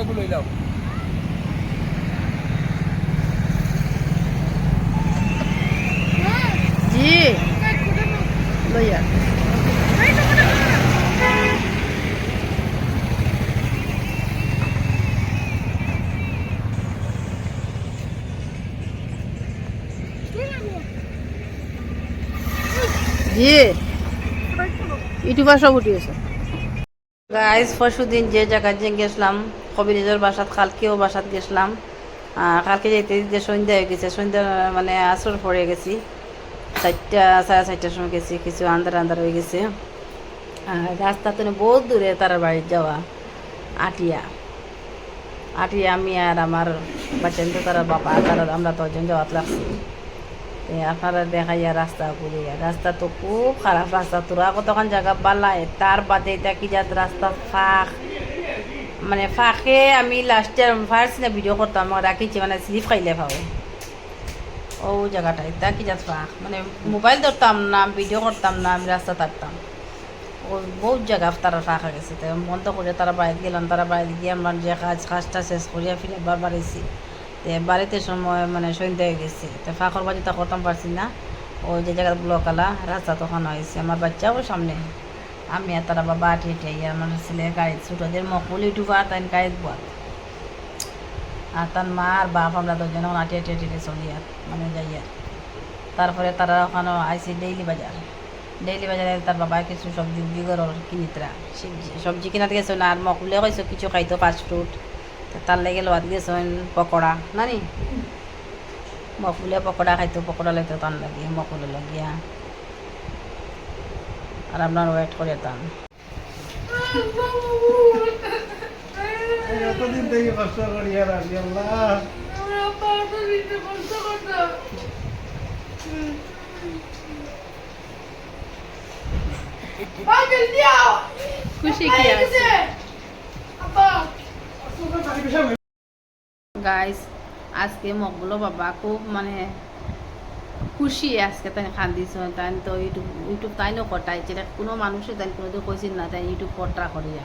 এগুলো লইলাম জি লইয়া জি ইউটিউবার সব উঠিয়েছে গাইজ পরশুদিন যে জায়গায় যে গেছিলাম কবিরাজের বাসাত কালকেও বাসাত গেছিলাম কালকে যেতে যে সন্ধ্যা হয়ে গেছে সন্ধ্যা মানে আসর পড়ে গেছি 4টা 4:30টার সময় গেছি কিছু আন্ধার আন্ধার হয়ে গেছে আর রাস্তা তো বহুত দূরে তার বাড়ি যাওয়া আটিয়া আটিয়া আমি আর আমার বাচ্চান তো তারা বাবা তারা আমরা তখন যাওয়াত লাগছি আপনারা দেখাইয়া রাস্তা ঘুরিয়া রাস্তা তো খুব খারাপ রাস্তা তোরা কতক্ষণ জায়গা বালায় তার বাদে এটা কি যাত রাস্তা ফাঁক মানে ফাঁকে আমি লাস্টে ফার্স্ট না ভিডিও করতাম রাখিছি মানে স্লিপ খাইলে পাবো ও জায়গাটা এটা কি যাত ফাঁক মানে মোবাইল ধরতাম না ভিডিও করতাম না আমি রাস্তা থাকতাম ও বহুত জায়গা তারা ফাঁক হয়ে গেছে তো বন্ধ করে তারা বাড়িতে গেলাম তারা বাড়িতে গিয়ে আমরা যে কাজটা শেষ করিয়া ফিরে আবার বাড়িছি বাড়িতে সময় মানে সন্ধ্যা হয়ে গেছে তো ফাঁকর বাজিটা করতাম পারছি না ওই যে জায়গায় ব্লকালা রাস্তা তখন হয়েছে আমার বাচ্চাও সামনে আমি আর তারা বাবা আটে হেঁটে আমার ছেলে গাড়ি ছোটোদের মকবুল ইউটিউবার তাই গাড়িতে বল আর তার মা আর বাপ আমরা দুজন আটে হেঁটে হেঁটে চলি আর মানে যাই আর তারপরে তারা ওখানে আইসি ডেইলি বাজারে তার বাবা কিছু সবজি বিগড় কিনিতরা সবজি কিনাতে গেছে না আর মকবুলে কইছো কিছু খাইতো ফাস্ট ফুড তার লেগে লোয়াত গেছেন পকোড়া নানি মকবুলে পকোড়া খাইতো পকোড়া লাইতো টান লাগিয়ে মকবুলে লাগিয়া আর আপনার ওয়েট করে টান এতদিন থেকে কষ্ট করি আর আল্লাহ খুশি কি আছে গাইস আজকে মকবুলো বাবা খুব মানে খুশি আজকে তাই খান্দিছ তাই তো ইউটিউব তাইনও কটাই যেটা কোনো মানুষে তাই কোনোদিন কইছিল না তাই ইউটিউব কটা করিয়া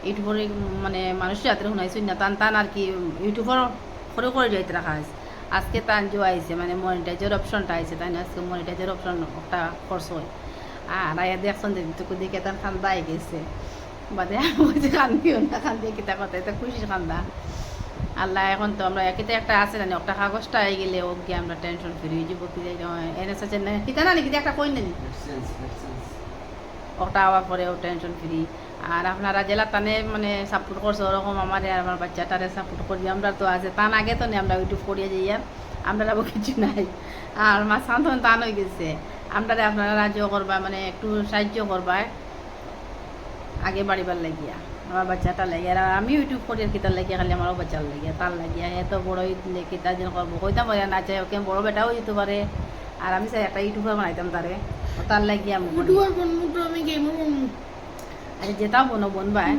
ইউটিউবের মানে মানুষের যাতে শুনাইছিল না টান আর কি ইউটিউবের করে যাইতে রাখা হয়েছে আজকে তান যে আইছে মানে মনিটাইজের অপশনটা আইছে তাই না আজকে মনিটাইজের অপশন একটা খরচ হয় আর আয়া দেখছেন দেখে তার খান্দা আই গেছে বাদে বলছে কান্দিও না কান্দি কিতা কথা এটা খুশি কান্দা আল্লাহ এখন তো আমরা একেতে একটা আছে জানি একটা কাগজটা আই গেলে ও গিয়ে আমরা টেনশন ফ্রি হয়ে যাবো কি এনএস আছে না কিতা না নাকি একটা কই নেই ওটা হওয়ার পরে ও টেনশন ফ্রি আর আপনারা জেলা টানে মানে সাপোর্ট করছে ওরকম আমার আর আমার বাচ্চাটারে সাপোর্ট করি আমরা তো আছে টান আগে তো নেই আমরা ইউটিউব করিয়ে যাই আর আমরা যাবো কিছু নাই আর মা সান্তন টান হয়ে গেছে আমরা আপনারা রাজ্য করবা মানে একটু সাহায্য করবা আগে বাড়িবার লাগিয়া আমার বাচ্চাটা লাগিয়ে আর আমি ইউটিউব করি আর কিতার লাগিয়া খালি আমারও বাচ্চার লাগিয়া তার লাগিয়া এত বড় কিতা যেন করবো কইতাম পারে না চাই ওকে বড় বেটাও যেতে পারে আর আমি চাই একটা ইউটিউবার বানাইতাম তারে তার লাগিয়া আচ্ছা যেটাও বনবাই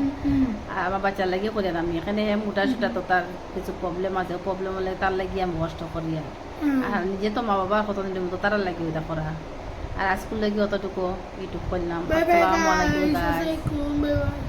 আর আমার বাচ্চার লাগিয়ে করি আমি এখানে মোটা সুটা তো তার কিছু প্রবলেম আছে প্রবলেম হলে তার লাগিয়ে আমি কষ্ট করি আর নিজে তো মা বাবা কতদিনের মতো তারা লাগিয়ে ওইটা করা আর আজকুল লাগিয়ে অতটুকু ইউটিউব করলাম আসসালামু আলাইকুম।